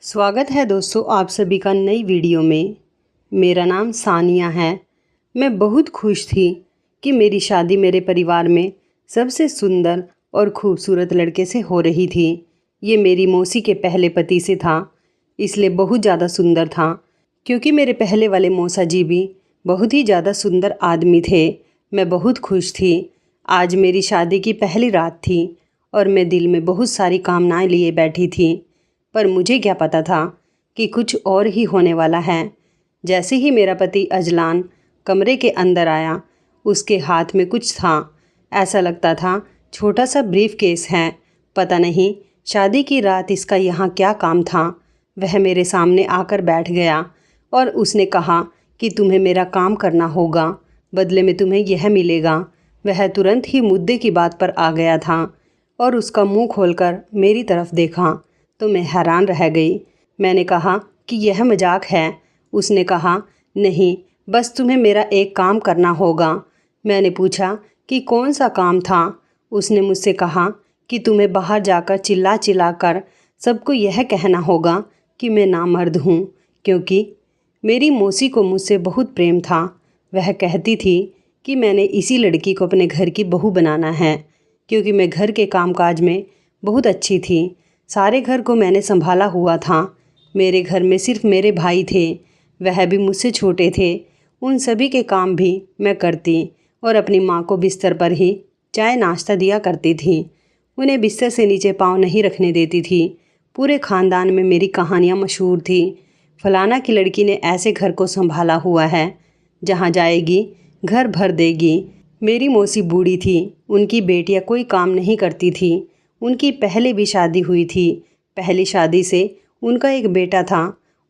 स्वागत है दोस्तों आप सभी का नई वीडियो में। मेरा नाम सानिया है। मैं बहुत खुश थी कि मेरी शादी मेरे परिवार में सबसे सुंदर और खूबसूरत लड़के से हो रही थी। ये मेरी मौसी के पहले पति से था, इसलिए बहुत ज़्यादा सुंदर था। क्योंकि मेरे पहले वाले मौसा जी भी बहुत ही ज़्यादा सुंदर आदमी थे। मैं बहुत खुश थी। आज मेरी शादी की पहली रात थी और मैं दिल में बहुत सारी कामनाएं लिए बैठी थी, पर मुझे क्या पता था कि कुछ और ही होने वाला है। जैसे ही मेरा पति अजलान कमरे के अंदर आया, उसके हाथ में कुछ था। ऐसा लगता था छोटा सा ब्रीफ केस है। पता नहीं शादी की रात इसका यहाँ क्या काम था। वह मेरे सामने आकर बैठ गया और उसने कहा कि तुम्हें मेरा काम करना होगा, बदले में तुम्हें यह मिलेगा। वह तुरंत ही मुद्दे की बात पर आ गया था और उसका मुंह खोलकर मेरी तरफ देखा तो मैं हैरान रह गई। मैंने कहा कि यह मजाक है। उसने कहा नहीं, बस तुम्हें मेरा एक काम करना होगा। मैंने पूछा कि कौन सा काम था। उसने मुझसे कहा कि तुम्हें बाहर जाकर चिल्ला चिल्ला कर सबको यह कहना होगा कि मैं नामर्द हूँ, क्योंकि मेरी मौसी को मुझसे बहुत प्रेम था। वह कहती थी कि मैंने इसी लड़की को अपने घर की बहू बनाना है, क्योंकि मैं घर के कामकाज में बहुत अच्छी थी। सारे घर को मैंने संभाला हुआ था। मेरे घर में सिर्फ मेरे भाई थे, वह भी मुझसे छोटे थे। उन सभी के काम भी मैं करती और अपनी माँ को बिस्तर पर ही चाय नाश्ता दिया करती थी। उन्हें बिस्तर से नीचे पाँव नहीं रखने देती थी। पूरे ख़ानदान में मेरी कहानियाँ मशहूर थी। फलाना की लड़की ने ऐसे घर को संभाला हुआ है, जहाँ जाएगी घर भर देगी। मेरी मौसी बूढ़ी थी, उनकी बेटियाँ कोई काम नहीं करती थी। उनकी पहले भी शादी हुई थी। पहली शादी से उनका एक बेटा था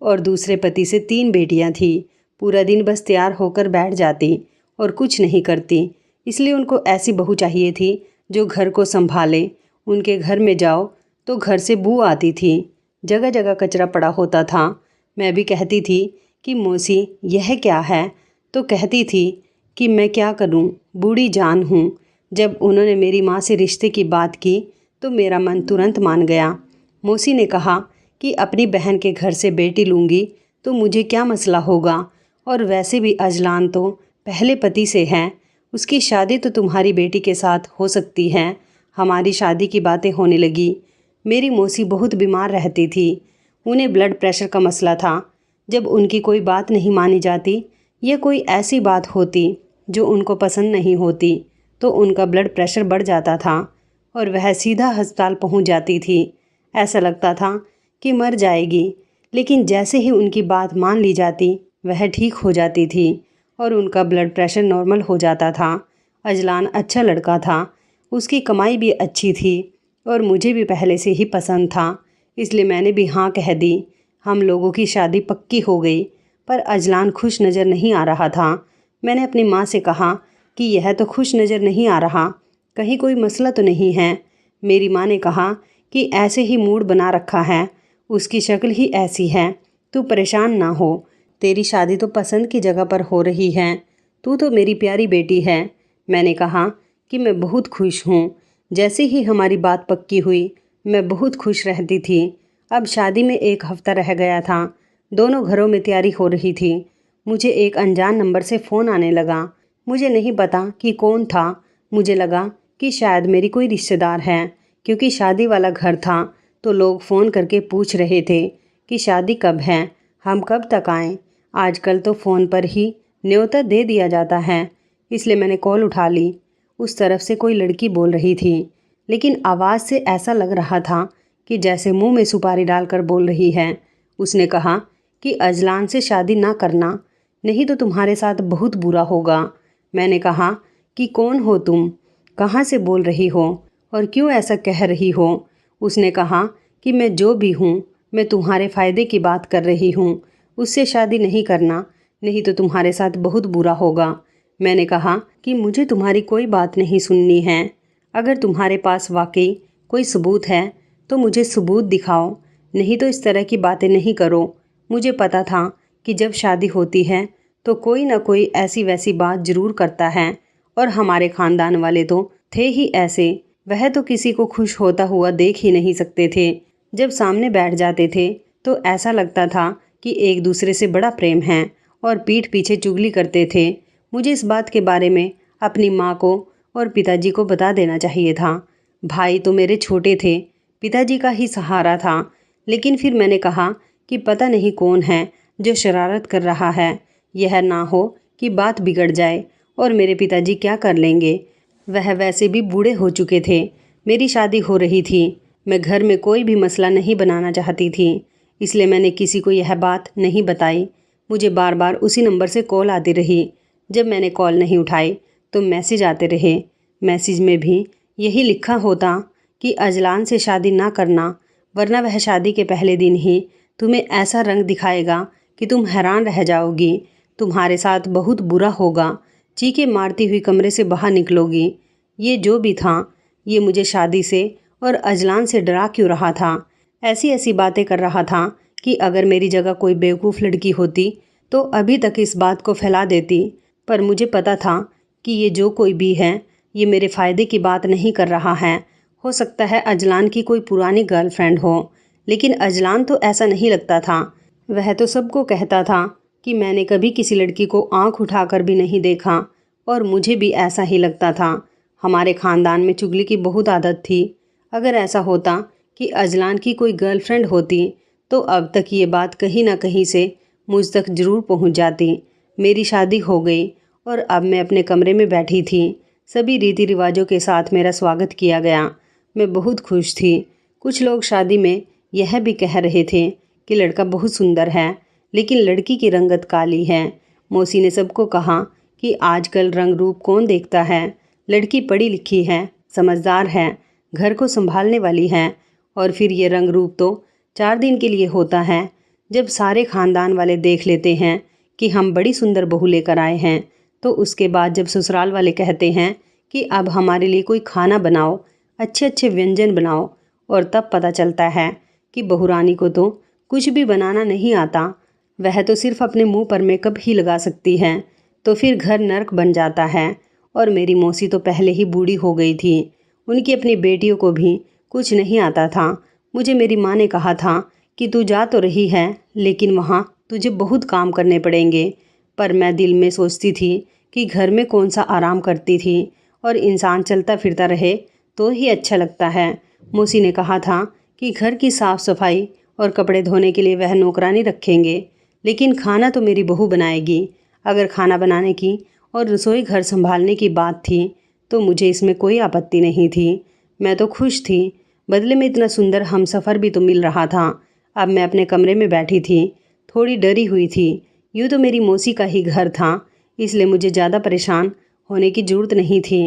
और दूसरे पति से 3 बेटियां थी। पूरा दिन बस तैयार होकर बैठ जाती और कुछ नहीं करती। इसलिए उनको ऐसी बहू चाहिए थी जो घर को संभाले। उनके घर में जाओ तो घर से बू आती थी, जगह जगह कचरा पड़ा होता था। मैं भी कहती थी कि मौसी यह क्या है, तो कहती थी कि मैं क्या करूं, बूढ़ी जान हूं। जब उन्होंने मेरी माँ से रिश्ते की बात की तो मेरा मन तुरंत मान गया। मौसी ने कहा कि अपनी बहन के घर से बेटी लूँगी तो मुझे क्या मसला होगा, और वैसे भी अजलान तो पहले पति से है, उसकी शादी तो तुम्हारी बेटी के साथ हो सकती है। हमारी शादी की बातें होने लगी। मेरी मौसी बहुत बीमार रहती थी। उन्हें ब्लड प्रेशर का मसला था। जब उनकी कोई बात नहीं मानी जाती या कोई ऐसी बात होती जो उनको पसंद नहीं होती तो उनका ब्लड प्रेशर बढ़ जाता था और वह सीधा अस्पताल पहुंच जाती थी। ऐसा लगता था कि मर जाएगी, लेकिन जैसे ही उनकी बात मान ली जाती वह ठीक हो जाती थी और उनका ब्लड प्रेशर नॉर्मल हो जाता था। अजलान अच्छा लड़का था, उसकी कमाई भी अच्छी थी और मुझे भी पहले से ही पसंद था, इसलिए मैंने भी हाँ कह दी। हम लोगों की शादी पक्की हो गई, पर अजलान खुश नज़र नहीं आ रहा था। मैंने अपनी माँ से कहा कि यह तो खुश नज़र नहीं आ रहा, कहीं कोई मसला तो नहीं है। मेरी माँ ने कहा कि ऐसे ही मूड बना रखा है, उसकी शक्ल ही ऐसी है, तू परेशान ना हो। तेरी शादी तो पसंद की जगह पर हो रही है, तू तो मेरी प्यारी बेटी है। मैंने कहा कि मैं बहुत खुश हूँ। जैसे ही हमारी बात पक्की हुई मैं बहुत खुश रहती थी। अब शादी में 1 हफ्ता रह गया था। दोनों घरों में तैयारी हो रही थी। मुझे एक अनजान नंबर से फ़ोन आने लगा। मुझे नहीं पता कि कौन था। मुझे लगा कि शायद मेरी कोई रिश्तेदार है, क्योंकि शादी वाला घर था तो लोग फ़ोन करके पूछ रहे थे कि शादी कब है, हम कब तक आएँ। आजकल तो फ़ोन पर ही न्योता दे दिया जाता है, इसलिए मैंने कॉल उठा ली। उस तरफ से कोई लड़की बोल रही थी, लेकिन आवाज़ से ऐसा लग रहा था कि जैसे मुंह में सुपारी डालकर बोल रही है। उसने कहा कि अजलान से शादी ना करना, नहीं तो तुम्हारे साथ बहुत बुरा होगा। मैंने कहा कि कौन हो तुम, कहाँ से बोल रही हो और क्यों ऐसा कह रही हो। उसने कहा कि मैं जो भी हूँ, मैं तुम्हारे फ़ायदे की बात कर रही हूँ, उससे शादी नहीं करना, नहीं तो तुम्हारे साथ बहुत बुरा होगा। मैंने कहा कि मुझे तुम्हारी कोई बात नहीं सुननी है। अगर तुम्हारे पास वाकई कोई सबूत है तो मुझे सबूत दिखाओ, नहीं तो इस तरह की बातें नहीं करो। मुझे पता था कि जब शादी होती है तो कोई ना कोई ऐसी वैसी बात ज़रूर करता है, और हमारे ख़ानदान वाले तो थे ही ऐसे। वह तो किसी को खुश होता हुआ देख ही नहीं सकते थे। जब सामने बैठ जाते थे तो ऐसा लगता था कि एक दूसरे से बड़ा प्रेम है और पीठ पीछे चुगली करते थे। मुझे इस बात के बारे में अपनी माँ को और पिताजी को बता देना चाहिए था। भाई तो मेरे छोटे थे, पिताजी का ही सहारा था। लेकिन फिर मैंने कहा कि पता नहीं कौन है जो शरारत कर रहा है। यह ना हो कि बात बिगड़ जाए और मेरे पिताजी क्या कर लेंगे। वह वैसे भी बूढ़े हो चुके थे। मेरी शादी हो रही थी। मैं घर में कोई भी मसला नहीं बनाना चाहती थी, इसलिए मैंने किसी को यह बात नहीं बताई। मुझे बार बार उसी नंबर से कॉल आती रही। जब मैंने कॉल नहीं उठाई तो मैसेज आते रहे। मैसेज में भी यही लिखा होता कि अजलान से शादी ना करना, वरना वह शादी के पहले दिन ही तुम्हें ऐसा रंग दिखाएगा कि तुम हैरान रह जाओगी। तुम्हारे साथ बहुत बुरा होगा। चीखें मारती हुई कमरे से बाहर निकलोगी। ये जो भी था, ये मुझे शादी से और अजलान से डरा क्यों रहा था। ऐसी ऐसी बातें कर रहा था कि अगर मेरी जगह कोई बेवकूफ़ लड़की होती तो अभी तक इस बात को फैला देती। पर मुझे पता था कि ये जो कोई भी है, ये मेरे फ़ायदे की बात नहीं कर रहा है। हो सकता है अजलान की कोई पुरानी गर्लफ्रेंड हो, लेकिन अजलान तो ऐसा नहीं लगता था। वह तो सबको कहता था कि मैंने कभी किसी लड़की को आंख उठाकर भी नहीं देखा, और मुझे भी ऐसा ही लगता था। हमारे ख़ानदान में चुगली की बहुत आदत थी। अगर ऐसा होता कि अजलान की कोई गर्लफ्रेंड होती तो अब तक ये बात कहीं ना कहीं से मुझ तक ज़रूर पहुंच जाती। मेरी शादी हो गई और अब मैं अपने कमरे में बैठी थी। सभी रीति रिवाजों के साथ मेरा स्वागत किया गया। मैं बहुत खुश थी। कुछ लोग शादी में यह भी कह रहे थे कि लड़का बहुत सुंदर है, लेकिन लड़की की रंगत काली है। मौसी ने सबको कहा कि आजकल रंग रूप कौन देखता है। लड़की पढ़ी लिखी है, समझदार है, घर को संभालने वाली है। और फिर ये रंग रूप तो 4 दिन के लिए होता है। जब सारे ख़ानदान वाले देख लेते हैं कि हम बड़ी सुंदर बहू लेकर आए हैं, तो उसके बाद जब ससुराल वाले कहते हैं कि अब हमारे लिए कोई खाना बनाओ, अच्छे अच्छे व्यंजन बनाओ, और तब पता चलता है कि बहुरानी को तो कुछ भी बनाना नहीं आता। वह तो सिर्फ अपने मुंह पर मेकअप ही लगा सकती है। तो फिर घर नर्क बन जाता है। और मेरी मौसी तो पहले ही बूढ़ी हो गई थी। उनकी अपनी बेटियों को भी कुछ नहीं आता था। मुझे मेरी माँ ने कहा था कि तू जा तो रही है, लेकिन वहाँ तुझे बहुत काम करने पड़ेंगे। पर मैं दिल में सोचती थी कि घर में कौन सा आराम करती थी, और इंसान चलता फिरता रहे तो ही अच्छा लगता है। मौसी ने कहा था कि घर की साफ़ सफाई और कपड़े धोने के लिए वह नौकरानी रखेंगे, लेकिन खाना तो मेरी बहू बनाएगी। अगर खाना बनाने की और रसोई घर संभालने की बात थी तो मुझे इसमें कोई आपत्ति नहीं थी। मैं तो खुश थी। बदले में इतना सुंदर हमसफ़र भी तो मिल रहा था। अब मैं अपने कमरे में बैठी थी, थोड़ी डरी हुई थी। यूँ तो मेरी मौसी का ही घर था, इसलिए मुझे ज़्यादा परेशान होने की ज़रूरत नहीं थी।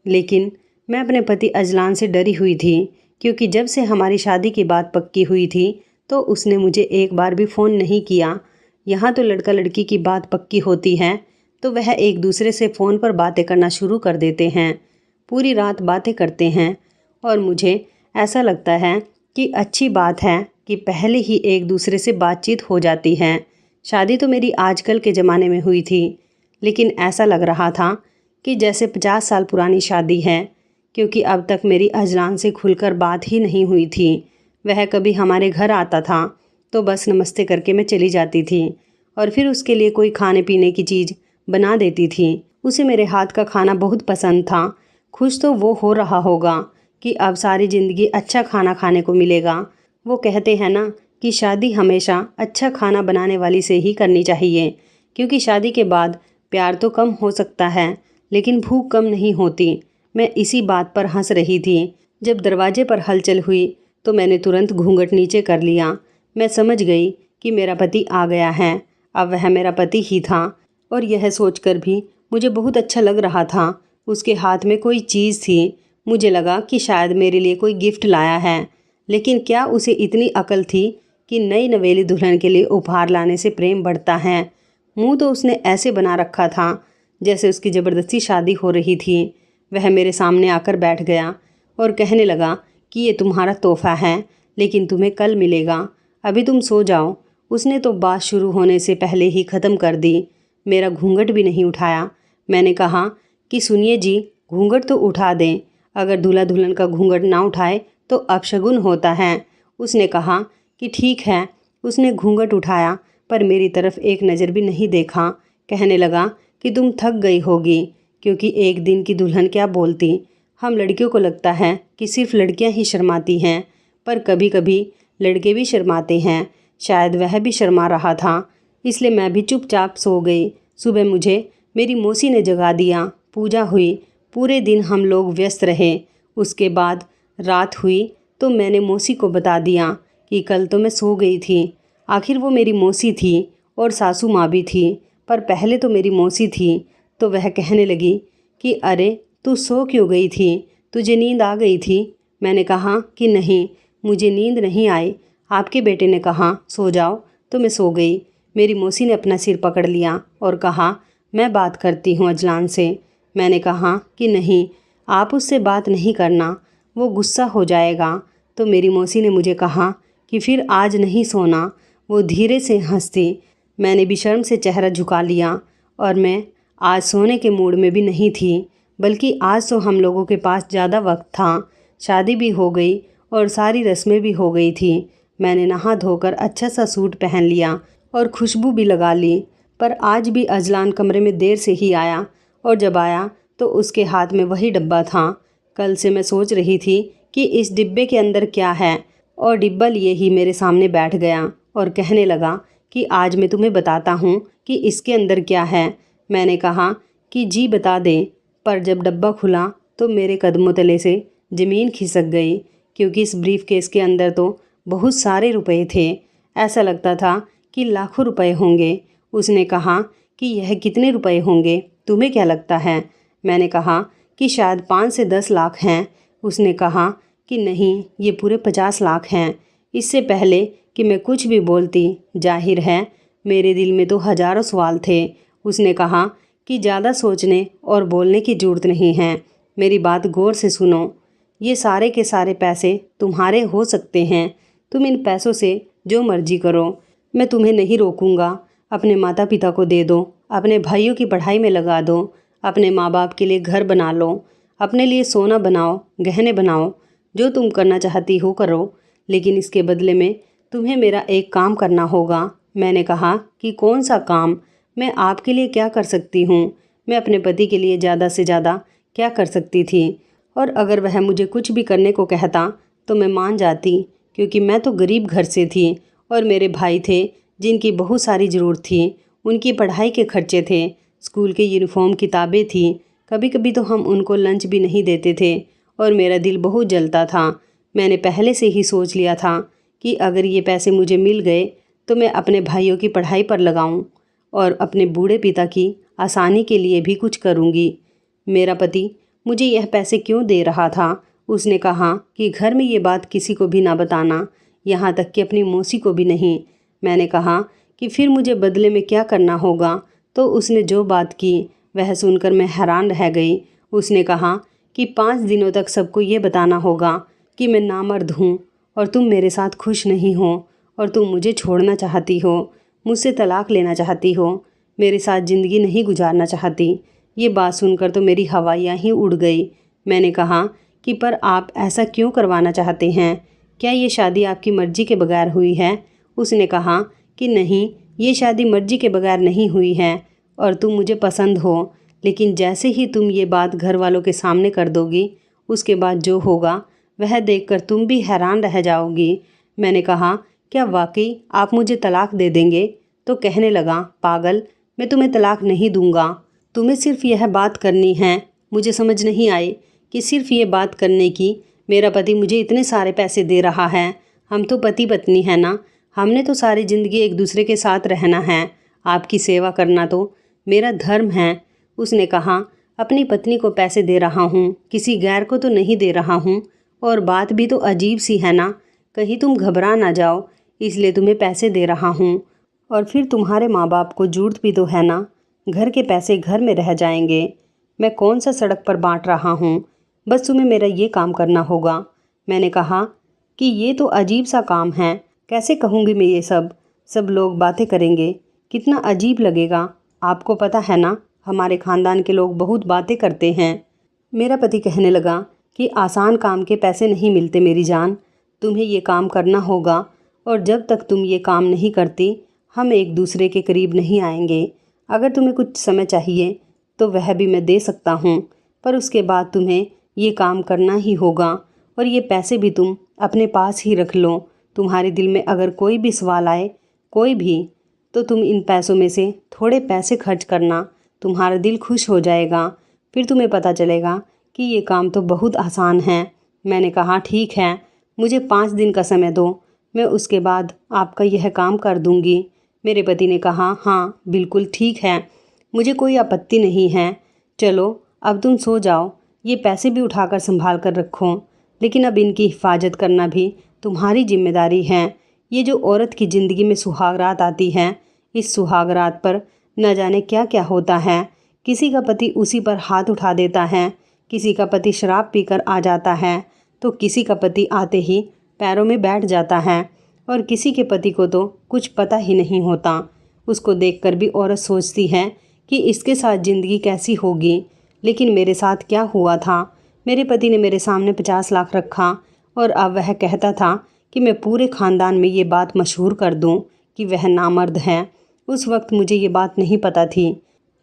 लेकिन मैं अपने पति अजलान से डरी हुई थी, क्योंकि जब से हमारी शादी की बात पक्की हुई थी तो उसने मुझे एक बार भी फ़ोन नहीं किया। यहाँ तो लड़का लड़की की बात पक्की होती है तो वह एक दूसरे से फ़ोन पर बातें करना शुरू कर देते हैं। पूरी रात बातें करते हैं, और मुझे ऐसा लगता है कि अच्छी बात है कि पहले ही एक दूसरे से बातचीत हो जाती है। शादी तो मेरी आजकल के ज़माने में हुई थी, लेकिन ऐसा लग रहा था कि जैसे 50 साल पुरानी शादी है, क्योंकि अब तक मेरी अजलान से खुलकर बात ही नहीं हुई थी। वह कभी हमारे घर आता था तो बस नमस्ते करके मैं चली जाती थी, और फिर उसके लिए कोई खाने पीने की चीज़ बना देती थी। उसे मेरे हाथ का खाना बहुत पसंद था। खुश तो वो हो रहा होगा कि अब सारी ज़िंदगी अच्छा खाना खाने को मिलेगा। वो कहते हैं ना कि शादी हमेशा अच्छा खाना बनाने वाली से ही करनी चाहिए, क्योंकि शादी के बाद प्यार तो कम हो सकता है, लेकिन भूख कम नहीं होती। मैं इसी बात पर हंस रही थी। जब दरवाजे पर हलचल हुई तो मैंने तुरंत घूंघट नीचे कर लिया। मैं समझ गई कि मेरा पति आ गया है। अब वह मेरा पति ही था, और यह सोचकर भी मुझे बहुत अच्छा लग रहा था। उसके हाथ में कोई चीज़ थी। मुझे लगा कि शायद मेरे लिए कोई गिफ्ट लाया है, लेकिन क्या उसे इतनी अकल थी कि नई नवेली दुल्हन के लिए उपहार लाने से प्रेम बढ़ता है। मुंह तो उसने ऐसे बना रखा था जैसे उसकी ज़बरदस्ती शादी हो रही थी। वह मेरे सामने आकर बैठ गया और कहने लगा कि ये तुम्हारा तोहफ़ा है, लेकिन तुम्हें कल मिलेगा। अभी तुम सो जाओ। उसने तो बात शुरू होने से पहले ही ख़त्म कर दी। मेरा घूंघट भी नहीं उठाया। मैंने कहा कि सुनिए जी, घूंघट तो उठा दें। अगर दूल्हा दुल्हन का घूंघट ना उठाए तो अपशगुन होता है। उसने कहा कि ठीक है, उसने घूंघट उठाया पर मेरी तरफ एक नज़र भी नहीं देखा। कहने लगा कि तुम थक गई होगी, क्योंकि एक दिन की दुल्हन क्या बोलती। हम लड़कियों को लगता है कि सिर्फ लड़कियां ही शर्माती हैं, पर कभी कभी लड़के भी शर्माते हैं। शायद वह भी शर्मा रहा था, इसलिए मैं भी चुपचाप सो गई। सुबह मुझे मेरी मौसी ने जगा दिया। पूजा हुई, पूरे दिन हम लोग व्यस्त रहे। उसके बाद रात हुई तो मैंने मौसी को बता दिया कि कल तो मैं सो गई थी। आखिर वो मेरी मौसी थी और सासू माँ भी थी, पर पहले तो मेरी मौसी थी। तो वह कहने लगी कि अरे तू सो क्यों गई थी, तुझे नींद आ गई थी। मैंने कहा कि नहीं, मुझे नींद नहीं आई, आपके बेटे ने कहा सो जाओ तो मैं सो गई। मेरी मौसी ने अपना सिर पकड़ लिया और कहा मैं बात करती हूँ अजलान से। मैंने कहा कि नहीं, आप उससे बात नहीं करना, वो गुस्सा हो जाएगा। तो मेरी मौसी ने मुझे कहा कि फिर आज नहीं सोना। वो धीरे से हंसती। मैंने भी शर्म से चेहरा झुका लिया और मैं आज सोने के मूड में भी नहीं थी, बल्कि आज तो हम लोगों के पास ज़्यादा वक्त था। शादी भी हो गई और सारी रस्में भी हो गई थी। मैंने नहा धोकर अच्छा सा सूट पहन लिया और खुशबू भी लगा ली। पर आज भी अजलान कमरे में देर से ही आया और जब आया तो उसके हाथ में वही डब्बा था। कल से मैं सोच रही थी कि इस डिब्बे के अंदर क्या है, और डिब्बा लिए ही मेरे सामने बैठ गया और कहने लगा कि आज मैं तुम्हें बताता हूँ कि इसके अंदर क्या है। मैंने कहा कि जी बता दे, पर जब डब्बा खुला तो मेरे कदमों तले से ज़मीन खिसक गई, क्योंकि इस ब्रीफ केस के अंदर तो बहुत सारे रुपए थे। ऐसा लगता था कि लाखों रुपए होंगे। उसने कहा कि यह कितने रुपए होंगे, तुम्हें क्या लगता है। मैंने कहा कि शायद 5 से 10 लाख हैं। उसने कहा कि नहीं, ये पूरे 50 लाख हैं। इससे पहले कि मैं कुछ भी बोलती, जाहिर है मेरे दिल में तो हज़ारों सवाल थे। उसने कहा कि ज़्यादा सोचने और बोलने की ज़रूरत नहीं है, मेरी बात गौर से सुनो। ये सारे के सारे पैसे तुम्हारे हो सकते हैं, तुम इन पैसों से जो मर्जी करो, मैं तुम्हें नहीं रोकूंगा। अपने माता पिता को दे दो, अपने भाइयों की पढ़ाई में लगा दो, अपने माँ बाप के लिए घर बना लो, अपने लिए सोना बनाओ, गहने बनाओ, जो तुम करना चाहती हो करो, लेकिन इसके बदले में तुम्हें मेरा एक काम करना होगा। मैंने कहा कि कौन सा काम, मैं आपके लिए क्या कर सकती हूँ। मैं अपने पति के लिए ज़्यादा से ज़्यादा क्या कर सकती थी, और अगर वह मुझे कुछ भी करने को कहता तो मैं मान जाती, क्योंकि मैं तो गरीब घर से थी और मेरे भाई थे जिनकी बहुत सारी ज़रूरत थी। उनकी पढ़ाई के खर्चे थे, स्कूल के यूनिफॉर्म किताबें थी। कभी कभी तो हम उनको लंच भी नहीं देते थे और मेरा दिल बहुत जलता था। मैंने पहले से ही सोच लिया था कि अगर ये पैसे मुझे मिल गए तो मैं अपने भाइयों की पढ़ाई पर लगाऊं और अपने बूढ़े पिता की आसानी के लिए भी कुछ करूंगी। मेरा पति मुझे यह पैसे क्यों दे रहा था। उसने कहा कि घर में ये बात किसी को भी ना बताना, यहाँ तक कि अपनी मौसी को भी नहीं। मैंने कहा कि फिर मुझे बदले में क्या करना होगा। तो उसने जो बात की वह सुनकर मैं हैरान रह गई। उसने कहा कि 5 दिनों तक सबको ये बताना होगा कि मैं नामर्द हूँ और तुम मेरे साथ खुश नहीं हो और तुम मुझे छोड़ना चाहती हो, मुझसे तलाक लेना चाहती हो, मेरे साथ ज़िंदगी नहीं गुजारना चाहती। ये बात सुनकर तो मेरी हवाइयाँ ही उड़ गई। मैंने कहा कि पर आप ऐसा क्यों करवाना चाहते हैं, क्या ये शादी आपकी मर्ज़ी के बगैर हुई है। उसने कहा कि नहीं, ये शादी मर्ज़ी के बगैर नहीं हुई है और तुम मुझे पसंद हो, लेकिन जैसे ही तुम ये बात घर वालों के सामने कर दोगी, उसके बाद जो होगा वह देखकर तुम भी हैरान रह जाओगी। मैंने कहा क्या वाकई आप मुझे तलाक दे देंगे। तो कहने लगा पागल, मैं तुम्हें तलाक नहीं दूंगा, तुम्हें सिर्फ यह बात करनी है। मुझे समझ नहीं आई कि सिर्फ ये बात करने की, मेरा पति मुझे इतने सारे पैसे दे रहा है, हम तो पति पत्नी है ना, हमने तो सारी ज़िंदगी एक दूसरे के साथ रहना है, आपकी सेवा करना तो मेरा धर्म है। उसने कहा अपनी पत्नी को पैसे दे रहा हूँ, किसी गैर को तो नहीं दे रहा हूँ, और बात भी तो अजीब सी है ना, कहीं तुम घबरा ना जाओ, इसलिए तुम्हें पैसे दे रहा हूँ। और फिर तुम्हारे माँ बाप को ज़रूरत भी तो है ना, घर के पैसे घर में रह जाएंगे, मैं कौन सा सड़क पर बांट रहा हूँ, बस तुम्हें मेरा ये काम करना होगा। मैंने कहा कि ये तो अजीब सा काम है, कैसे कहूँगी मैं ये सब लोग बातें करेंगे, कितना अजीब लगेगा। आपको पता है ना, हमारे ख़ानदान के लोग बहुत बातें करते हैं। मेरा पति कहने लगा कि आसान काम के पैसे नहीं मिलते मेरी जान, तुम्हें ये काम करना होगा और जब तक तुम ये काम नहीं करती हम एक दूसरे के करीब नहीं आएंगे। अगर तुम्हें कुछ समय चाहिए तो वह भी मैं दे सकता हूँ, पर उसके बाद तुम्हें ये काम करना ही होगा और ये पैसे भी तुम अपने पास ही रख लो। तुम्हारे दिल में अगर कोई भी सवाल आए, कोई भी, तो तुम इन पैसों में से थोड़े पैसे खर्च करना, तुम्हारा दिल खुश हो जाएगा। फिर तुम्हें पता चलेगा कि ये काम तो बहुत आसान है। मैंने कहा ठीक है, मुझे 5 दिन का समय दो, मैं उसके बाद आपका यह काम कर दूंगी। मेरे पति ने कहा हाँ बिल्कुल ठीक है, मुझे कोई आपत्ति नहीं है। चलो अब तुम सो जाओ, ये पैसे भी उठाकर संभाल कर रखो, लेकिन अब इनकी हिफाजत करना भी तुम्हारी जिम्मेदारी है। ये जो औरत की ज़िंदगी में सुहागरात आती है, इस सुहागरात पर न जाने क्या क्या होता है। किसी का पति उसी पर हाथ उठा देता है, किसी का पति शराब पीकर आ जाता है, तो किसी का पति आते ही पैरों में बैठ जाता है और किसी के पति को तो कुछ पता ही नहीं होता। उसको देखकर भी औरत सोचती है कि इसके साथ ज़िंदगी कैसी होगी। लेकिन मेरे साथ क्या हुआ था, मेरे पति ने मेरे सामने 50 लाख रखा और अब वह कहता था कि मैं पूरे ख़ानदान में ये बात मशहूर कर दूं कि वह नामर्द है। उस वक्त मुझे ये बात नहीं पता थी।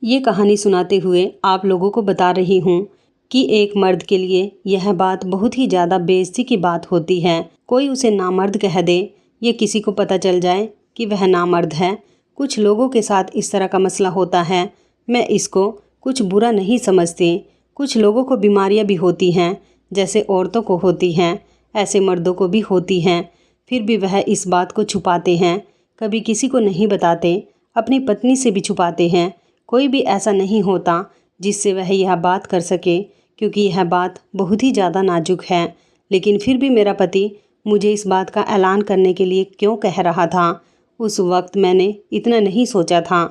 ये कहानी सुनाते हुए आप लोगों को बता रही हूँ कि एक मर्द के लिए यह बात बहुत ही ज़्यादा बेइज्जती की बात होती है। कोई उसे नामर्द कह दे, ये किसी को पता चल जाए कि वह नामर्द है। कुछ लोगों के साथ इस तरह का मसला होता है। मैं इसको कुछ बुरा नहीं समझती। कुछ लोगों को बीमारियां भी होती हैं, जैसे औरतों को होती हैं, ऐसे मर्दों को भी होती हैं। फिर भी वह इस बात को छुपाते हैं, कभी किसी को नहीं बताते, अपनी पत्नी से भी छुपाते हैं। कोई भी ऐसा नहीं होता जिससे वह यह बात कर सके, क्योंकि यह बात बहुत ही ज़्यादा नाजुक है। लेकिन फिर भी मेरा पति मुझे इस बात का ऐलान करने के लिए क्यों कह रहा था, उस वक्त मैंने इतना नहीं सोचा था।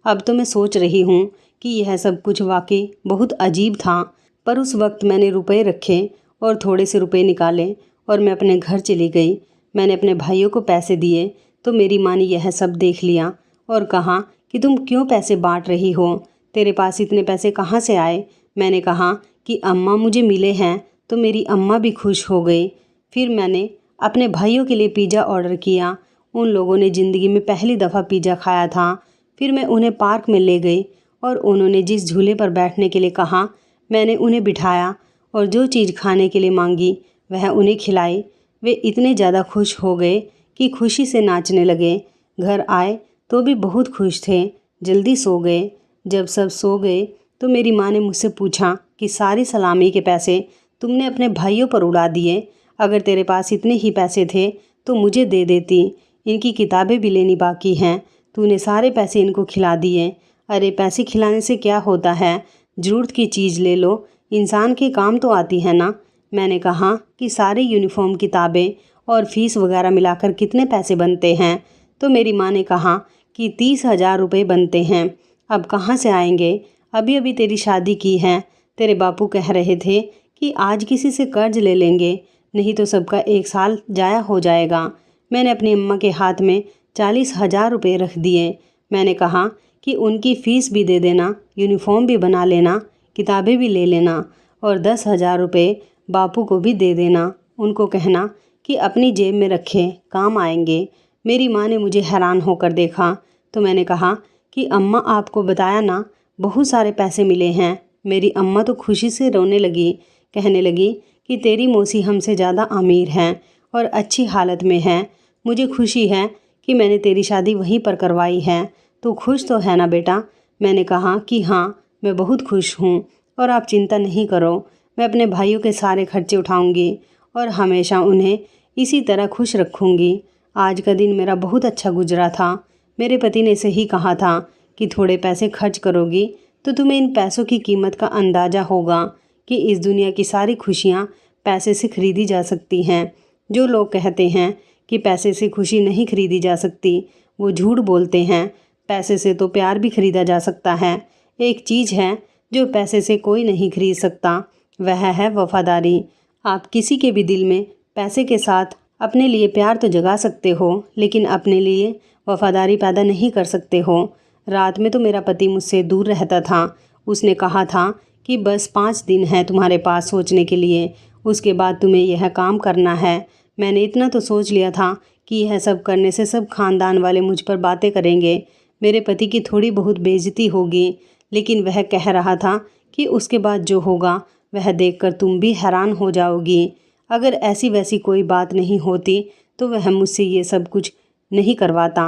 अब तो मैं सोच रही हूँ कि यह सब कुछ वाकई बहुत अजीब था। पर उस वक्त मैंने रुपए रखे और थोड़े से रुपए निकाले और मैं अपने घर चली गई। मैंने अपने भाइयों को पैसे दिए तो मेरी माँ ने यह सब देख लिया और कहा कि तुम क्यों पैसे बांट रही हो, तेरे पास इतने पैसे कहाँ से आए। मैंने कहा कि अम्मा मुझे मिले हैं, तो मेरी अम्मा भी खुश हो गई। फिर मैंने अपने भाइयों के लिए पिज़्ज़ा ऑर्डर किया। उन लोगों ने ज़िंदगी में पहली दफ़ा पिज़्ज़ा खाया था। फिर मैं उन्हें पार्क में ले गई और उन्होंने जिस झूले पर बैठने के लिए कहा, मैंने उन्हें बिठाया और जो चीज़ खाने के लिए मांगी वह उन्हें खिलाई। वे इतने ज़्यादा खुश हो गए कि खुशी से नाचने लगे। घर आए तो भी बहुत खुश थे। जल्दी सो गए। जब सब सो गए तो मेरी माँ ने मुझसे पूछा कि सारी सलामी के पैसे तुमने अपने भाइयों पर उड़ा दिए। अगर तेरे पास इतने ही पैसे थे तो मुझे दे देती, इनकी किताबें भी लेनी बाकी हैं। तूने सारे पैसे इनको खिला दिए। अरे पैसे खिलाने से क्या होता है, ज़रूरत की चीज़ ले लो, इंसान के काम तो आती है ना। मैंने कहा कि सारे यूनिफॉर्म, किताबें और फीस वगैरह मिलाकर कितने पैसे बनते हैं। तो मेरी माँ ने कहा कि 30,000 रुपये बनते हैं। अब कहाँ से आएंगे, अभी अभी तेरी शादी की है। तेरे बापू कह रहे थे कि आज किसी से कर्ज ले लेंगे, नहीं तो सबका 1 साल जाया हो जाएगा। मैंने अपनी अम्मा के हाथ में 40,000 रुपये रख दिए। मैंने कहा कि उनकी फ़ीस भी दे देना, यूनिफॉर्म भी बना लेना, किताबें भी ले लेना और 10,000 रुपये बापू को भी दे देना। उनको कहना कि अपनी जेब में रखे, काम आएंगे। मेरी माँ ने मुझे हैरान होकर देखा तो मैंने कहा कि अम्मा आपको बताया ना, बहुत सारे पैसे मिले हैं। मेरी अम्मा तो खुशी से रोने लगी, कहने लगी कि तेरी मौसी हमसे ज़्यादा अमीर हैं और अच्छी हालत में हैं। मुझे खुशी है कि मैंने तेरी शादी वहीं पर करवाई है। तू खुश तो है ना बेटा। मैंने कहा कि हाँ, मैं बहुत खुश हूँ और आप चिंता नहीं करो, मैं अपने भाइयों के सारे खर्चे उठाऊँगी और हमेशा उन्हें इसी तरह खुश रखूँगी। आज का दिन मेरा बहुत अच्छा गुजरा था। मेरे पति ने सही कहा था कि थोड़े पैसे खर्च करोगी तो तुम्हें इन पैसों की कीमत का अंदाज़ा होगा कि इस दुनिया की सारी खुशियाँ पैसे से खरीदी जा सकती हैं। जो लोग कहते हैं कि पैसे से खुशी नहीं खरीदी जा सकती, वो झूठ बोलते हैं। पैसे से तो प्यार भी खरीदा जा सकता है। एक चीज़ है जो पैसे से कोई नहीं खरीद सकता, वह है वफ़ादारी। आप किसी के भी दिल में पैसे के साथ अपने लिए प्यार तो जगा सकते हो, लेकिन अपने लिए वफ़ादारी पैदा नहीं कर सकते हो। रात में तो मेरा पति मुझसे दूर रहता था। उसने कहा था कि बस 5 दिन है तुम्हारे पास सोचने के लिए, उसके बाद तुम्हें यह काम करना है। मैंने इतना तो सोच लिया था कि यह सब करने से सब खानदान वाले मुझ पर बातें करेंगे, मेरे पति की थोड़ी बहुत बेइज्जती होगी। लेकिन वह कह रहा था कि उसके बाद जो होगा वह देखकर तुम भी हैरान हो जाओगी। अगर ऐसी वैसी कोई बात नहीं होती तो वह मुझसे ये सब कुछ नहीं करवाता।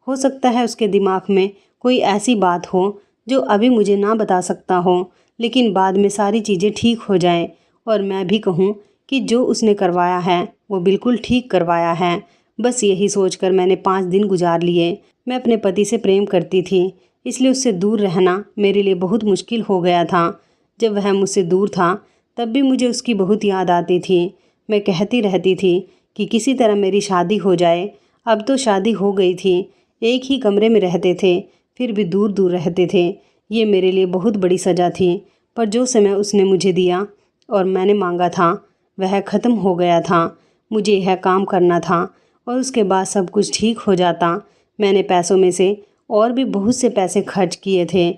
हो सकता है उसके दिमाग में कोई ऐसी बात हो जो अभी मुझे ना बता सकता हो, लेकिन बाद में सारी चीज़ें ठीक हो जाएं और मैं भी कहूँ कि जो उसने करवाया है वो बिल्कुल ठीक करवाया है। बस यही सोचकर मैंने 5 दिन गुजार लिए। मैं अपने पति से प्रेम करती थी, इसलिए उससे दूर रहना मेरे लिए बहुत मुश्किल हो गया था। जब वह मुझसे दूर था तब भी मुझे उसकी बहुत याद आती थी। मैं कहती रहती थी कि किसी तरह मेरी शादी हो जाए। अब तो शादी हो गई थी, एक ही कमरे में रहते थे, फिर भी दूर दूर रहते थे। ये मेरे लिए बहुत बड़ी सज़ा थी, पर जो समय उसने मुझे दिया और मैंने मांगा था वह ख़त्म हो गया था। मुझे यह काम करना था और उसके बाद सब कुछ ठीक हो जाता। मैंने पैसों में से और भी बहुत से पैसे खर्च किए थे।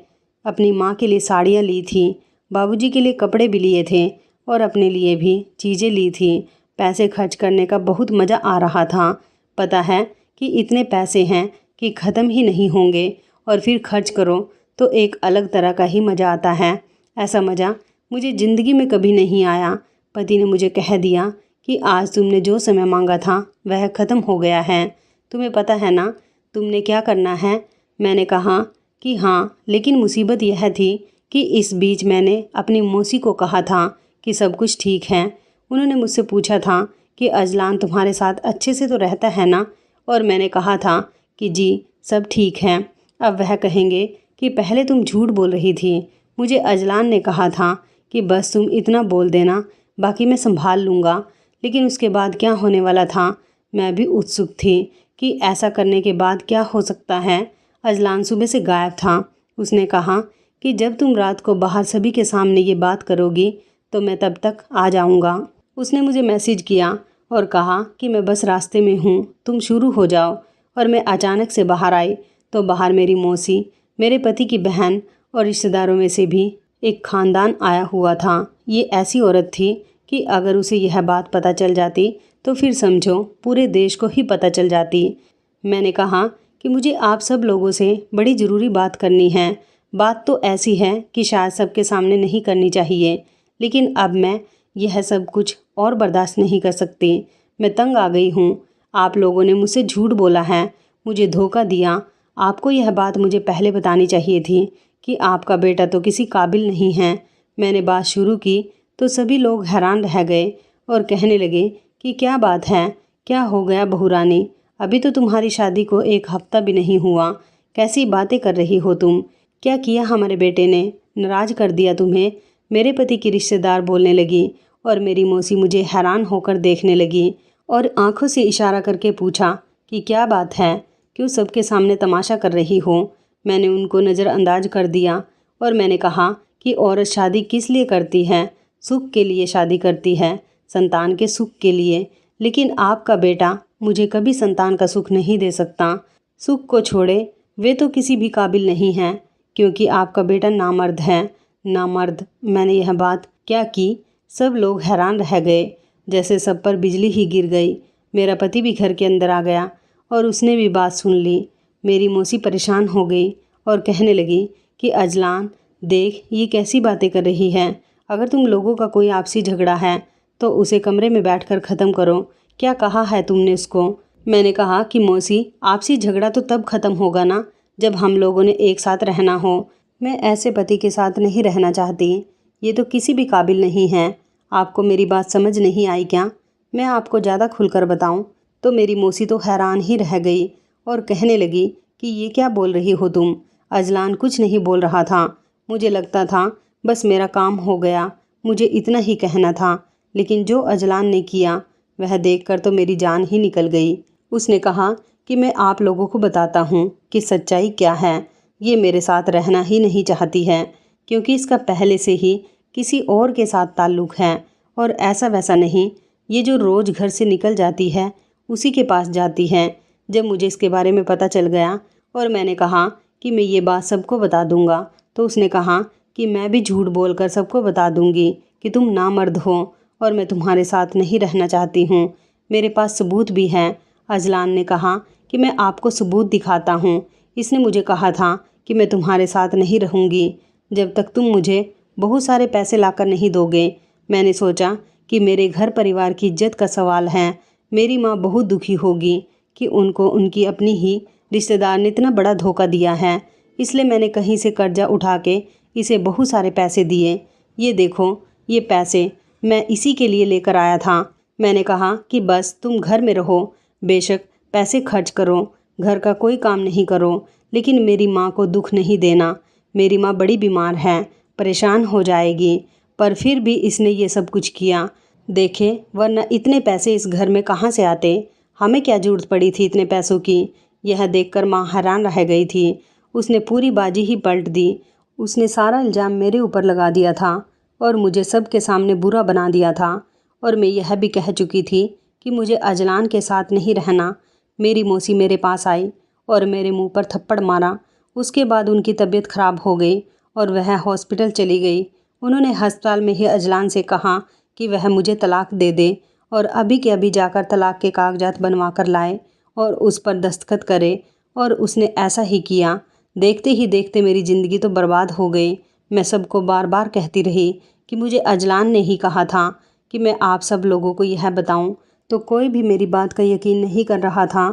अपनी माँ के लिए साड़ियाँ ली थी, बाबूजी के लिए कपड़े भी लिए थे और अपने लिए भी चीज़ें ली थी। पैसे खर्च करने का बहुत मज़ा आ रहा था। पता है कि इतने पैसे हैं कि ख़त्म ही नहीं होंगे और फिर खर्च करो तो एक अलग तरह का ही मज़ा आता है। ऐसा मज़ा मुझे ज़िंदगी में कभी नहीं आया। पति ने मुझे कह दिया कि आज तुमने जो समय मांगा था वह ख़त्म हो गया है। तुम्हें पता है ना तुमने क्या करना है? मैंने कहा कि हाँ, लेकिन मुसीबत यह थी कि इस बीच मैंने अपनी मौसी को कहा था कि सब कुछ ठीक है। उन्होंने मुझसे पूछा था कि अजलान तुम्हारे साथ अच्छे से तो रहता है ना? और मैंने कहा था कि जी सब ठीक है। अब वह कहेंगे कि पहले तुम झूठ बोल रही थी। मुझे अजलान ने कहा था कि बस तुम इतना बोल देना, बाकी मैं संभाल लूँगा। लेकिन उसके बाद क्या होने वाला था मैं भी उत्सुक थी कि ऐसा करने के बाद क्या हो सकता है। अजलान सुबह से गायब था। उसने कहा कि जब तुम रात को बाहर सभी के सामने ये बात करोगी तो मैं तब तक आ जाऊँगा। उसने मुझे मैसेज किया और कहा कि मैं बस रास्ते में हूँ, तुम शुरू हो जाओ। और मैं अचानक से बाहर आई तो बाहर मेरी मौसी, मेरे पति की बहन और रिश्तेदारों में से भी एक ख़ानदान आया हुआ था। ये ऐसी औरत थी कि अगर उसे यह बात पता चल जाती तो फिर समझो पूरे देश को ही पता चल जाती। मैंने कहा कि मुझे आप सब लोगों से बड़ी ज़रूरी बात करनी है। बात तो ऐसी है कि शायद सबके सामने नहीं करनी चाहिए, लेकिन अब मैं यह सब कुछ और बर्दाश्त नहीं कर सकती। मैं तंग आ गई हूँ। आप लोगों ने मुझसे झूठ बोला है, मुझे धोखा दिया। आपको यह बात मुझे पहले बतानी चाहिए थी कि आपका बेटा तो किसी काबिल नहीं है। मैंने बात शुरू की तो सभी लोग हैरान रह गए और कहने लगे कि क्या बात है, क्या हो गया बहू रानी? अभी तो तुम्हारी शादी को 1 हफ्ता भी नहीं हुआ, कैसी बातें कर रही हो तुम? क्या किया हमारे बेटे ने? नाराज़ कर दिया तुम्हें? मेरे पति की रिश्तेदार बोलने लगी और मेरी मौसी मुझे हैरान होकर देखने लगी और आंखों से इशारा करके पूछा कि क्या बात है, क्यों सबके सामने तमाशा कर रही हो? मैंने उनको नज़रअंदाज कर दिया और मैंने कहा कि औरत शादी किस लिए करती है? सुख के लिए शादी करती है, संतान के सुख के लिए। लेकिन आपका बेटा मुझे कभी संतान का सुख नहीं दे सकता। सुख को छोड़े, वे तो किसी भी काबिल नहीं हैं, क्योंकि आपका बेटा नामर्द है। नामर्द? मैंने यह बात क्या की? सब लोग हैरान रह गए, जैसे सब पर बिजली ही गिर गई। मेरा पति भी घर के अंदर आ गया और उसने भी बात सुन ली। मेरी मौसी परेशान हो गई और कहने लगी कि अजलान देख, ये कैसी बातें कर रही है। अगर तुम लोगों का कोई आपसी झगड़ा है तो उसे कमरे में बैठकर ख़त्म करो। क्या कहा है तुमने उसको? मैंने कहा कि मौसी, आपसी झगड़ा तो तब ख़त्म होगा ना जब हम लोगों ने एक साथ रहना हो। मैं ऐसे पति के साथ नहीं रहना चाहती, ये तो किसी भी काबिल नहीं है। आपको मेरी बात समझ नहीं आई क्या? मैं आपको ज़्यादा खुलकर बताऊं तो मेरी मौसी तो हैरान ही रह गई और कहने लगी कि ये क्या बोल रही हो तुम? अजलान कुछ नहीं बोल रहा था। मुझे लगता था बस मेरा काम हो गया, मुझे इतना ही कहना था। लेकिन जो अजलान ने किया वह देखकर तो मेरी जान ही निकल गई। उसने कहा कि मैं आप लोगों को बताता हूँ कि सच्चाई क्या है। ये मेरे साथ रहना ही नहीं चाहती है, क्योंकि इसका पहले से ही किसी और के साथ ताल्लुक़ है। और ऐसा वैसा नहीं, ये जो रोज़ घर से निकल जाती है उसी के पास जाती है। जब मुझे इसके बारे में पता चल गया और मैंने कहा कि मैं ये बात सबको बता दूंगा, तो उसने कहा कि मैं भी झूठ बोलकर सबको बता दूंगी कि तुम नामर्द हो और मैं तुम्हारे साथ नहीं रहना चाहती हूँ। मेरे पास सबूत भी हैं। अजलान ने कहा कि मैं आपको सबूत दिखाता हूँ। इसने मुझे कहा था कि मैं तुम्हारे साथ नहीं रहूँगी जब तक तुम मुझे बहुत सारे पैसे लाकर नहीं दोगे। मैंने सोचा कि मेरे घर परिवार की इज्जत का सवाल है। मेरी माँ बहुत दुखी होगी कि उनको उनकी अपनी ही रिश्तेदार ने इतना बड़ा धोखा दिया है, इसलिए मैंने कहीं से कर्जा उठा के इसे बहुत सारे पैसे दिए। ये देखो, ये पैसे मैं इसी के लिए लेकर आया था। मैंने कहा कि बस तुम घर में रहो, बेशक पैसे खर्च करो, घर का कोई काम नहीं करो, लेकिन मेरी माँ को दुख नहीं देना। मेरी माँ बड़ी बीमार है, परेशान हो जाएगी। पर फिर भी इसने ये सब कुछ किया। देखे, वरना इतने पैसे इस घर में कहाँ से आते? हमें क्या ज़रूरत पड़ी थी इतने पैसों की? यह देखकर माँ हैरान रह गई थी। उसने पूरी बाजी ही पलट दी। उसने सारा इल्ज़ाम मेरे ऊपर लगा दिया था और मुझे सबके सामने बुरा बना दिया था। और मैं यह भी कह चुकी थी कि मुझे अजलान के साथ नहीं रहना। मेरी मौसी मेरे पास आई और मेरे मुंह पर थप्पड़ मारा। उसके बाद उनकी तबीयत खराब हो गई और वह हॉस्पिटल चली गई। उन्होंने अस्पताल में ही अजलान से कहा कि वह मुझे तलाक दे दे और अभी के अभी जाकर तलाक के कागजात बनवा कर लाए और उस पर दस्तखत करे। और उसने ऐसा ही किया। देखते ही देखते मेरी ज़िंदगी तो बर्बाद हो गई। मैं सबको बार बार कहती रही कि मुझे अजलान ने ही कहा था कि मैं आप सब लोगों को यह बताऊं, तो कोई भी मेरी बात का यकीन नहीं कर रहा था।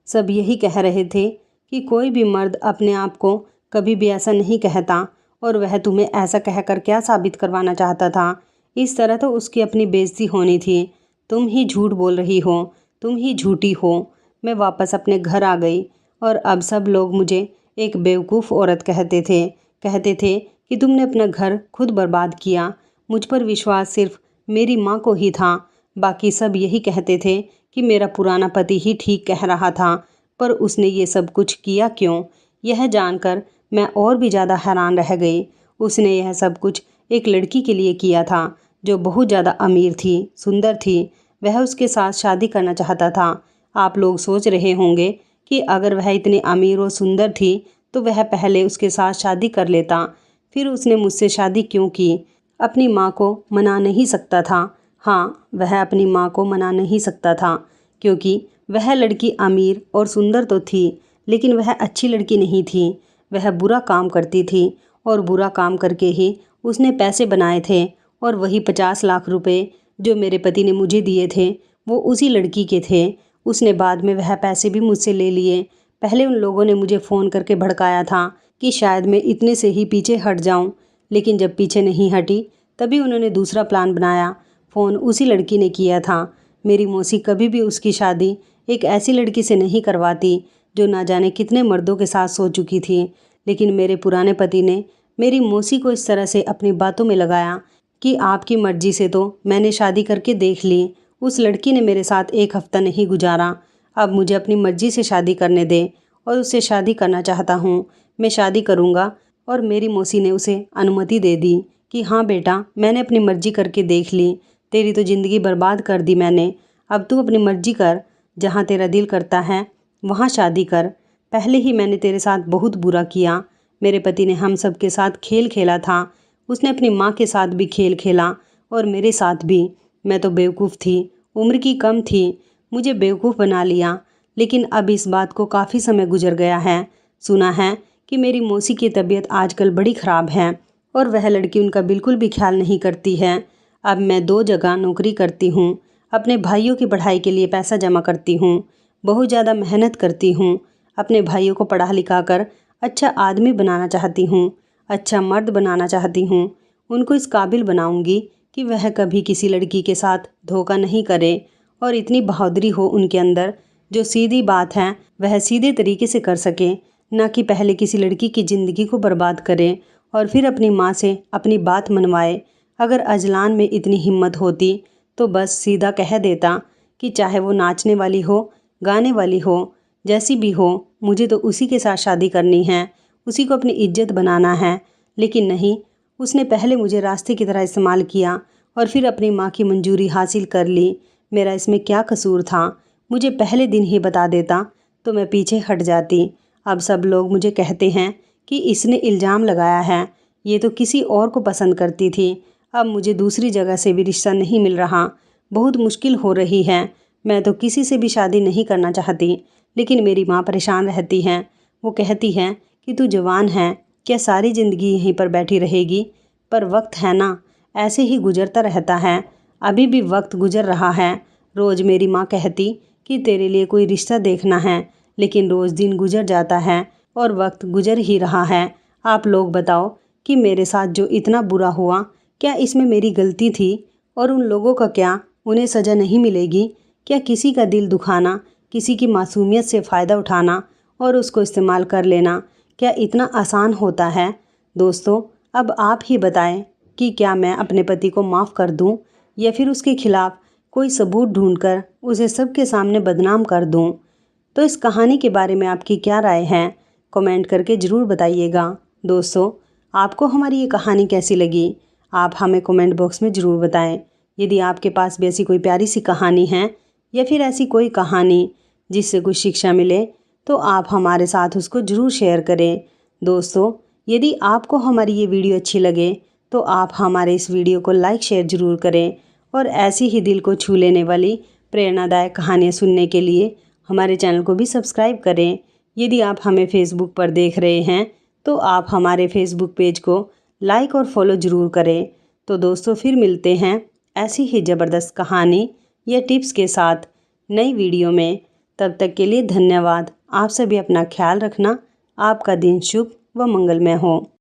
सब यही कह रहे थे कि कोई भी मर्द अपने आप को कभी भी ऐसा नहीं कहता, और वह तुम्हें ऐसा कहकर क्या साबित करवाना चाहता था? इस तरह तो उसकी अपनी बेइज्जती होनी थी। तुम ही झूठ बोल रही हो, तुम ही झूठी हो। मैं वापस अपने घर आ गई और अब सब लोग मुझे एक बेवकूफ़ औरत कहते थे कि तुमने अपना घर खुद बर्बाद किया। मुझ पर विश्वास सिर्फ मेरी माँ को ही था। बाकी सब यही कहते थे कि मेरा पुराना पति ही ठीक कह रहा था। पर उसने ये सब कुछ किया क्यों? यह जानकर मैं और भी ज़्यादा हैरान रह गई। उसने यह सब कुछ एक लड़की के लिए किया था जो बहुत ज़्यादा अमीर थी, सुंदर थी। वह उसके साथ शादी करना चाहता था। आप लोग सोच रहे होंगे कि अगर वह इतनी अमीर और सुंदर थी तो वह पहले उसके साथ शादी कर लेता। फिर उसने मुझसे शादी क्यों की? अपनी माँ को मना नहीं सकता था। हाँ, वह अपनी माँ को मना नहीं सकता था क्योंकि वह लड़की अमीर और सुंदर तो थी, लेकिन वह अच्छी लड़की नहीं थी। वह बुरा काम करती थी और बुरा काम करके ही उसने पैसे बनाए थे। और वही 50 लाख रुपए जो मेरे पति ने मुझे दिए थे वो उसी लड़की के थे। उसने बाद में वह पैसे भी मुझसे ले लिए। पहले उन लोगों ने मुझे फ़ोन करके भड़काया था कि शायद मैं इतने से ही पीछे हट जाऊं, लेकिन जब पीछे नहीं हटी तभी उन्होंने दूसरा प्लान बनाया। फ़ोन उसी लड़की ने किया था। मेरी मौसी कभी भी उसकी शादी एक ऐसी लड़की से नहीं करवाती जो ना जाने कितने मर्दों के साथ सो चुकी थी। लेकिन मेरे पुराने पति ने मेरी मौसी को इस तरह से अपनी बातों में लगाया कि आपकी मर्जी से तो मैंने शादी करके देख ली, उस लड़की ने मेरे साथ एक हफ्ता नहीं गुजारा। अब मुझे अपनी मर्जी से शादी करने दे और उससे शादी करना चाहता हूँ। मैं शादी करूँगा। और मेरी मौसी ने उसे अनुमति दे दी कि हाँ बेटा, मैंने अपनी मर्जी करके देख ली, तेरी तो ज़िंदगी बर्बाद कर दी मैंने। अब तू अपनी मर्जी कर, जहाँ तेरा दिल करता है वहाँ शादी कर। पहले ही मैंने तेरे साथ बहुत बुरा किया। मेरे पति ने हम सब के साथ खेल खेला था। उसने अपनी माँ के साथ भी खेल खेला और मेरे साथ भी। मैं तो बेवकूफ़ थी, उम्र की कम थी, मुझे बेवकूफ़ बना लिया। लेकिन अब इस बात को काफ़ी समय गुजर गया है। सुना है कि मेरी मौसी की तबीयत आजकल बड़ी ख़राब है और वह लड़की उनका बिल्कुल भी ख्याल नहीं करती है। अब मैं 2 जगह नौकरी करती हूँ, अपने भाइयों की पढ़ाई के लिए पैसा जमा करती हूँ, बहुत ज़्यादा मेहनत करती हूँ। अपने भाइयों को पढ़ा लिखा कर अच्छा आदमी बनाना चाहती हूँ, अच्छा मर्द बनाना चाहती हूँ। उनको इस काबिल बनाऊँगी कि वह कभी किसी लड़की के साथ धोखा नहीं करे और इतनी बहादुरी हो उनके अंदर जो सीधी बात है वह सीधे तरीके से कर सके, ना कि पहले किसी लड़की की ज़िंदगी को बर्बाद करे और फिर अपनी माँ से अपनी बात मनवाए। अगर अजलान में इतनी हिम्मत होती तो बस सीधा कह देता कि चाहे वो नाचने वाली हो, गाने वाली हो, जैसी भी हो, मुझे तो उसी के साथ शादी करनी है, उसी को अपनी इज्जत बनाना है। लेकिन नहीं, उसने पहले मुझे रास्ते की तरह इस्तेमाल किया और फिर अपनी माँ की मंजूरी हासिल कर ली। मेरा इसमें क्या कसूर था? मुझे पहले दिन ही बता देता तो मैं पीछे हट जाती। अब सब लोग मुझे कहते हैं कि इसने इल्ज़ाम लगाया है, ये तो किसी और को पसंद करती थी। अब मुझे दूसरी जगह से भी रिश्ता नहीं मिल रहा, बहुत मुश्किल हो रही है। मैं तो किसी से भी शादी नहीं करना चाहती, लेकिन मेरी माँ परेशान रहती हैं। वो कहती हैं कि तू जवान है, क्या सारी ज़िंदगी यहीं पर बैठी रहेगी? पर वक्त है ना, ऐसे ही गुजरता रहता है। अभी भी वक्त गुजर रहा है। रोज़ मेरी माँ कहती कि तेरे लिए कोई रिश्ता देखना है, लेकिन रोज़ दिन गुजर जाता है और वक्त गुजर ही रहा है। आप लोग बताओ कि मेरे साथ जो इतना बुरा हुआ, क्या इसमें मेरी गलती थी? और उन लोगों का क्या, उन्हें सज़ा नहीं मिलेगी? क्या किसी का दिल दुखाना, किसी की मासूमियत से फ़ायदा उठाना और उसको इस्तेमाल कर लेना, क्या इतना आसान होता है? दोस्तों, अब आप ही बताएं कि क्या मैं अपने पति को माफ़ कर दूं या फिर उसके खिलाफ़ कोई सबूत ढूंढकर उसे सबके सामने बदनाम कर दूं? तो इस कहानी के बारे में आपकी क्या राय है? कमेंट करके ज़रूर बताइएगा। दोस्तों, आपको हमारी ये कहानी कैसी लगी? आप हमें कमेंट बॉक्स में ज़रूर बताएं। यदि आपके पास भी ऐसी कोई प्यारी सी कहानी है या फिर ऐसी कोई कहानी जिससे कुछ शिक्षा मिले, तो आप हमारे साथ उसको ज़रूर शेयर करें। दोस्तों, यदि आपको हमारी ये वीडियो अच्छी लगे तो आप हमारे इस वीडियो को लाइक शेयर ज़रूर करें और ऐसी ही दिल को छू लेने वाली प्रेरणादायक कहानियाँ सुनने के लिए हमारे चैनल को भी सब्सक्राइब करें। यदि आप हमें फेसबुक पर देख रहे हैं तो आप हमारे फेसबुक पेज को लाइक और फॉलो ज़रूर करें। तो दोस्तों, फिर मिलते हैं ऐसी ही ज़बरदस्त कहानी या टिप्स के साथ नई वीडियो में। तब तक के लिए धन्यवाद। आप सभी अपना ख्याल रखना। आपका दिन शुभ व मंगलमय हो।